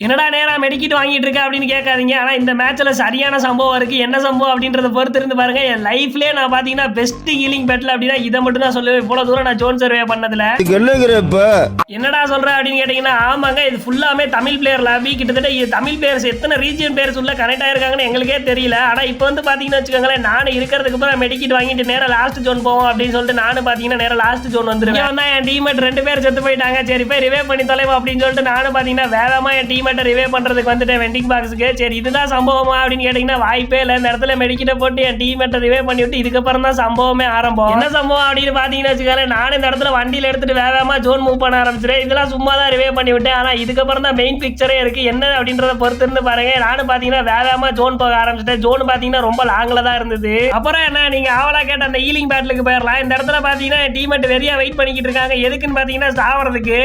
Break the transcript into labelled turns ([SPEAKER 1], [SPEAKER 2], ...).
[SPEAKER 1] என்னடா நேரா மெடிக்கிட் வாங்கிட்டு இருக்க அப்படின்னு கேட்காதீங்க. ஆனா இந்த மேட்ச்ல சரியான சம்பவம் இருக்கு. என்ன சம்பவம் அப்படின்றத பொறுத்து இருந்து பாருங்க. என் லைஃப்லயே நான் பாத்தீங்கன்னா பெஸ்ட் ஹீலிங் பேட்டில் அப்படின்னா இதை மட்டும் தான் சொல்லுவேன். இவ்வளவு தூரம் நான் ஜோன் சர்வே பண்ணதுல. என்னடா சொல்ற அப்படின்னு கேட்டீங்கன்னா, ஆமாங்க இது ஃபுல்லாமே தமிழ் பிளேயர் லாபி. கிட்டத்தட்ட தமிழ் பிளேயர்ஸ் எத்தனை ரீஜியன் பிளேயர்ஸ் உள்ள கனெக்ட் ஆயிருக்காங்கன்னு எங்களுக்கே தெரியல. ஆனா இப்போ வந்து பாத்தீங்கன்னா வச்சுக்கோங்களேன், நானும் இருக்கிறதுக்கு அப்புறம் மெடிக்கிட் வாங்கிட்டு நேரம் லாஸ்ட் ஜோன் போவோம் அப்படின்னு சொல்லிட்டு நானும் பாத்தீங்கன்னா நேரம் லாஸ்ட் ஜோன் வந்துருவேன். என் டீமேட் 2 பேர் செத்து போயிட்டாங்க. சரி போய் ரிவே பண்ணி தொலைவோம் அப்படின்னு சொல்லிட்டு நானும் பாத்தீங்கன்னா வேகமா என் டீமேட்டை ரிவே பண்றதுக்கு வந்துட்டேன் வெண்டிங் பாக்ஸுக்கு. சரி இதுதான் சம்பவமா அப்படின்னு கேட்டீங்கன்னா வாய்ப்பே இல்லை. இந்த இடத்துல மெடிக்கிட்ட போட்டு என் டீமேட்டை ரிவே பண்ணி விட்டு இதுக்கப்புறம் தான் சம்பவமே ஆரம்பம். என்ன சம்பவம் அப்படின்னு பாத்தீங்கன்னா வச்சுக்கோங்களேன், நானும் இந்த இடத்துல வண்டியில எடுத்துட்டு வேகமா ஜோன் மூவ் பண்ண ஆரம்பிச்சிட்டேன். இதெல்லாம் சும்மா தான் ரிவே பண்ணி விட்டேன். ஆனா இதுக்கப்புறம் தான் மெயின் பிக்சரே இருக்கு. என்ன அப்படின்றத பொறுத்து இருந்து பாருங்க. நானும் பாத்தீங்கன்னா வேகமா ஜோன் போக ஆரம்பிச்சிட்டேன். ஜோன் பாத்தீங்கன்னா ரொம்ப லாங்ல தான் இருந்தது. அப்புறம் என்ன நீங்க ஆவலா கேட்ட அந்த ஹீலிங் பேட்டிலுக்கு போயிடலாம். இந்த இடத்துல பாத்தீங்கன்னா டீமேட் வெறியா வெயிட் பண்ணிக்கிட்டு இருக்காங்க. எதுக்குன்னு பாத்தீங்கன்னா சாவறதுக்கு.